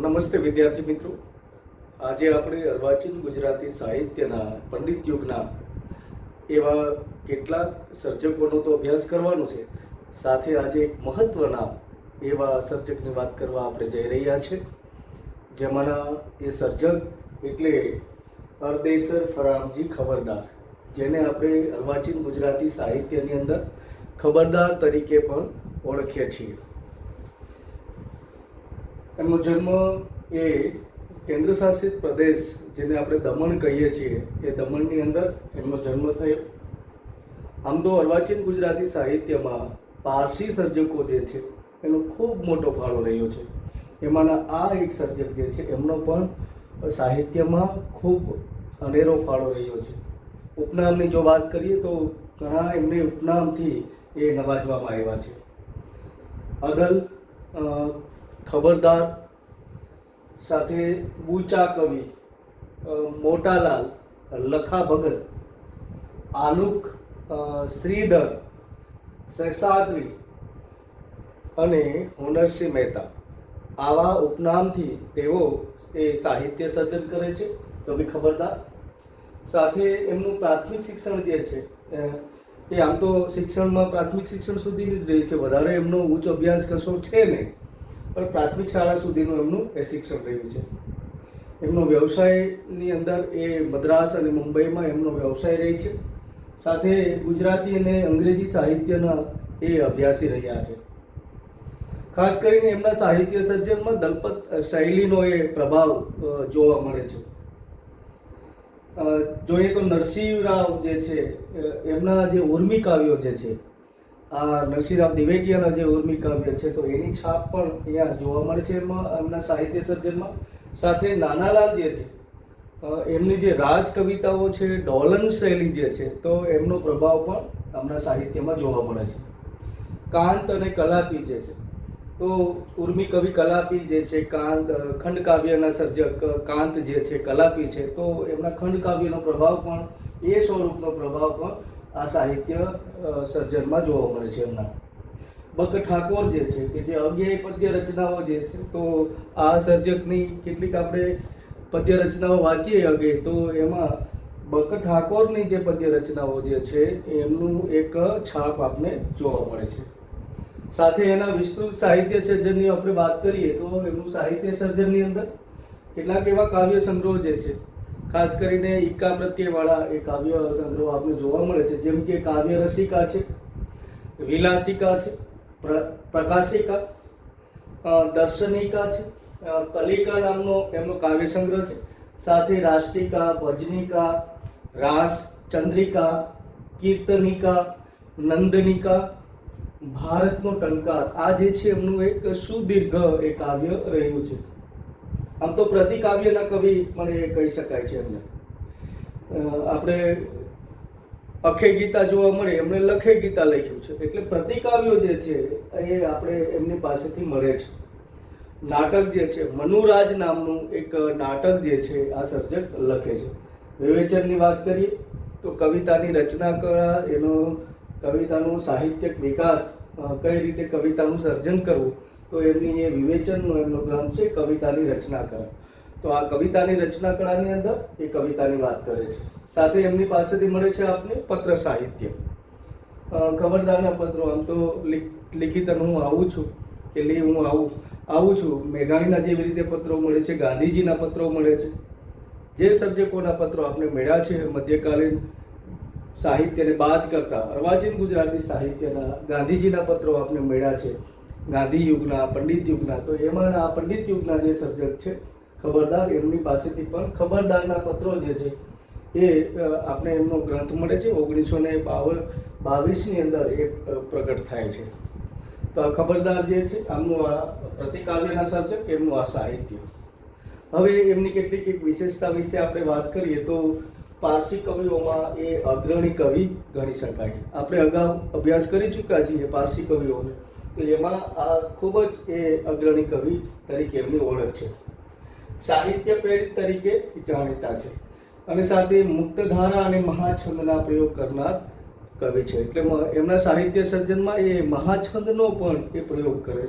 નમસ્તે વિદ્યાર્થી મિત્રો, આજે આપણે અર્વાચીન ગુજરાતી સાહિત્યના પંડિત યુગના એવા કેટલાક સર્જકોનો તો અભ્યાસ કરવાનો છે. સાથે આજે એક મહત્વના એવા સર્જકની વાત કરવા આપણે જઈ રહ્યા છે, જેમાંના એ સર્જક એટલે અરદેસર ફરામજી ખબરદાર, જેને આપણે અર્વાચીન ગુજરાતી સાહિત્યની અંદર ખબરદાર તરીકે પણ ઓળખીએ છીએ. એમનો જન્મ એ કેન્દ્ર શાસિત પ્રદેશ જેને આપણે દમણ કહીએ છીએ એ દમણની અંદર એમનો જન્મ થયો. આમ તો અર્વાચીન ગુજરાતી સાહિત્યમાં પારસી સર્જકો જે છે એનો ખૂબ મોટો ફાળો રહ્યો છે. એમાંના આ એક સર્જક જે છે એમનો પણ સાહિત્યમાં ખૂબ અનેરો ફાળો રહ્યો છે. ઉપનામની જો વાત કરીએ તો ઘણા એમને ઉપનામથી એ નવાજવામાં આવ્યા છે. અદલ, ખબરદાર, સાથે બૂચા કવિ, મોટાલાલ, લખા ભગત, આલુક, શ્રીધર, શેષાદ્રી અને હોનરસિંહ મહેતા, આવા ઉપનામથી તેઓ એ સાહિત્ય સર્જન કરે છે કવિ ખબરદાર. સાથે એમનું પ્રાથમિક શિક્ષણ જે છે એ આમ તો શિક્ષણમાં પ્રાથમિક શિક્ષણ સુધીનું જ રહે છે, વધારે એમનો ઉચ્ચ અભ્યાસ કશો છે નહીં, પણ પ્રાથમિક શાળા સુધીનું એમનું એ શિક્ષણ રહ્યું છે. એમનો વ્યવસાયની અંદર એ મદ્રાસ અને મુંબઈમાં એમનો વ્યવસાય રહે છે. સાથે ગુજરાતી અને અંગ્રેજી સાહિત્યના એ અભ્યાસી રહ્યા છે. ખાસ કરીને એમના સાહિત્ય સર્જનમાં દલપત શૈલીનો એ પ્રભાવ જોવા મળે છે. જોઈએ તો નરસિંહરાવ જે છે એમના જે ઉર્મી કાવ્યો જે છે, આ નરસિંહરાવ દિવેટિયાના જે ઉર્મી કાવ્ય છે તો એની છાપ પણ અહીંયા જોવા મળે છે એમના સાહિત્ય સર્જનમાં. સાથે નાનાલાલ જે છે એમની જે રાજ કવિતાઓ છે, ડોલન શૈલી જે છે તો એમનો પ્રભાવ પણ આપણા સાહિત્યમાં જોવા મળે છે. કાંત અને કલાપી જે છે તો ઉર્મી કવિ કલાપી જે છે, કાંત ખંડ કાવ્યના સર્જક કાંત જે છે, કલાપી છે તો એમના ખંડ કાવ્યનો પ્રભાવ પણ એ સ્વરૂપનો પ્રભાવ પણ આ સાહિત્ય સર્જનમાં જોવા મળે છે એમના. બક ઠાકોર જે છે કે જે અગેય પદ્ય રચનાઓ જે છે તો આ સર્જકની કેટલીક આપણે પદ્ય રચનાઓ વાંચીએ અગે તો એમાં બક ઠાકોરની જે પદ્ય રચનાઓ જે છે એમનું એક છાપ આપને જોવા મળે છે. સાથે એના વિસ્તૃત સાહિત્ય સર્જનની આપણે વાત કરીએ તો એમનું સાહિત્ય સર્જનની અંદર કેટલાક એવા કાવ્ય સંગ્રહો જે છે, ખાસ કરીને ઈકા પ્રત્યેવાળા એ કાવ્ય સંગ્રહો આપણે જોવા મળે છે, જેમ કે કાવ્ય રસિકા છે, વિલાસિકા છે, પ્રકાશિકા, દર્શનિકા છે, કલિકા નામનો એમનો કાવ્ય સંગ્રહ છે. સાથે રાષ્ટિકા, ભજનિકા, રાસ, ચંદ્રિકા, કીર્તનિકા, નંદનિકા, ભારતનો ટંકાર, આ જે છે એમનું એક સુદીર્ઘ એ કાવ્ય રહ્યું છે. આમ તો પ્રતિકાવ્યના કવિ પણ એ કહી શકાય છે એમને. આપણે અખે ગીતા જોવા મળે, એમણે લખે ગીતા લખ્યું છે, એટલે પ્રતિકાવ્યો જે છે એ આપણે એમની પાસેથી મળે છે. નાટક જે છે, મનુરાજ નામનું એક નાટક જે છે આ સર્જક લખે છે. વિવેચનની વાત કરીએ તો કવિતાની રચના કળા, એનો કવિતાનું સાહિત્યિક વિકાસ, કઈ રીતે કવિતાનું સર્જન કરવું, તો એમની એ વિવેચનનો એમનો ગ્રંથ છે કવિતાની રચના કળા. તો આ કવિતાની રચના કળાની અંદર એ કવિતાની વાત કરે છે. સાથે એમની પાસેથી મળે છે આપને પત્ર સાહિત્ય. ખબરદારના પત્રો, આમ તો લિખિત હું આવું છું કે લી હું આવું છું, મેઘાણીના જેવી રીતે પત્રો મળે છે, ગાંધીજીના પત્રો મળે છે. જે સર્જકોના પત્રો આપણે મળ્યા છે મધ્યકાલીન સાહિત્યને બાદ કરતા અર્વાચીન ગુજરાતી સાહિત્યના ગાંધીજીના પત્રો આપણે મળ્યા છે, ગાંધી યુગના, પંડિત યુગના. તો એમાં આ પંડિત યુગના જે સર્જક છે ખબરદાર, એમની પાસેથી પણ ખબરદારના પત્રો જે છે એ આપણે એમનો ગ્રંથ મળે છે. 1922ની અંદર એ પ્રગટ થાય છે. તો આ ખબરદાર જે છે આમનું આ પ્રતિકાવ્યના સર્જક, એમનું આ સાહિત્ય. હવે એમની કેટલીક એક વિશેષતા વિશે આપણે વાત કરીએ તો પારસી કવિઓમાં એ અગ્રણી કવિ ગણી શકાય. આપણે અગાઉ અભ્યાસ કરી ચૂક્યા છીએ પારસી કવિઓને, તો એમાં આ ખૂબ જ એ અગ્રણી કવિ તરીકે એમની ઓળખ છે. સાહિત્ય પ્રેરિત તરીકે જાણીતા છે અને સાથે મુક્તધારા અને મહાછંદના પ્રયોગ કરનાર કવિ છે. એટલે એમના સાહિત્ય સર્જનમાં એ મહાછંદનો પણ એ પ્રયોગ કરે છે.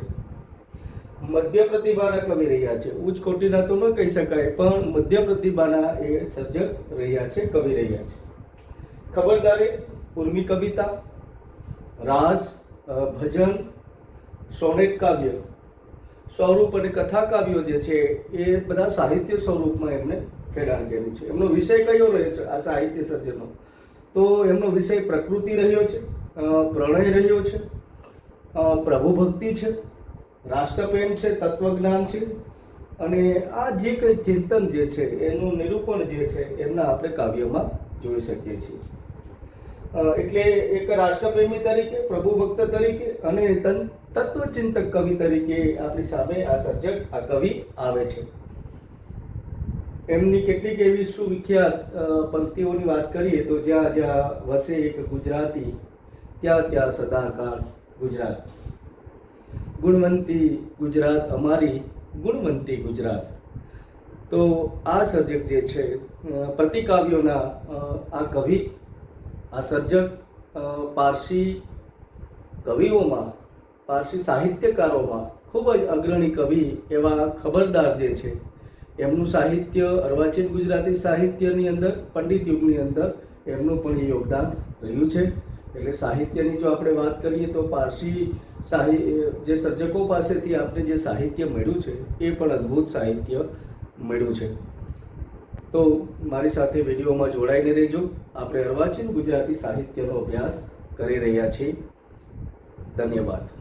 મધ્ય પ્રતિભાના કવિ રહ્યા છે. ઉચ્ચ કોટીના તો ન કહી શકાય, પણ મધ્ય પ્રતિભાના એ સર્જક રહ્યા છે, કવિ રહ્યા છે. ખબરદારી, ઉર્મી કવિતા, રાસ, ભજન, સોનેટ કાવ્ય, સ્વરૂપ અને કથા કાવ્યો જે છે એ બધા સાહિત્ય સ્વરૂપમાં એમને ખેડાણ કર્યું છે. એમનો વિષય કયો રહ્યો છે આ સાહિત્ય સર્જનનો? તો એમનો વિષય પ્રકૃતિ રહ્યો છે, પ્રણય રહ્યો છે, પ્રભુ ભક્તિ છે, રાષ્ટ્રપ્રેમ છે, તત્વજ્ઞાન છે, અને આ જે કંઈ ચિંતન જે છે એનું નિરૂપણ જે છે એમના આપણે કાવ્યમાં જોઈ શકીએ છીએ. એટલે એક રાષ્ટ્રપ્રેમી તરીકે, પ્રભુ ભક્ત તરીકે અને તત્વચિંતક કવિ તરીકે આપણી સામે આ સર્જક, આ કવિ આવે છે. એમની કેટલીક એવી સુવિખ્યાત પંક્તિઓની વાત કરીએ તો જ્યાં જ્યાં વસે એક ગુજરાતી, ત્યાં ત્યાં સદાકાળ ગુજરાત. ગુણવંતી ગુજરાત અમારી, ગુણવંતી ગુજરાત. તો આ સર્જક જે છે, પ્રતિકાવ્યોના આ કવિ, આ સર્જક પારસી કવિઓમાં, પારસી સાહિત્યકારોમાં ખૂબ જ અગ્રણી કવિ એવા ખબરદાર જે છે, એમનું સાહિત્ય અર્વાચીન ગુજરાતી સાહિત્યની અંદર, પંડિત યુગની અંદર એમનું પણ યોગદાન રહ્યું છે. એટલે સાહિત્યની જો આપણે વાત કરીએ તો પારસી જે સર્જકો પાસેથી આપણે જે સાહિત્ય મળ્યું છે એ પણ અદ્ભુત સાહિત્ય મળ્યું છે. તો મારી સાથે વિડીયોમાં જોડાઈને રહેજો. આપણે અર્વાચીન ગુજરાતી સાહિત્યનો અભ્યાસ કરી રહ્યા છીએ. ધન્યવાદ.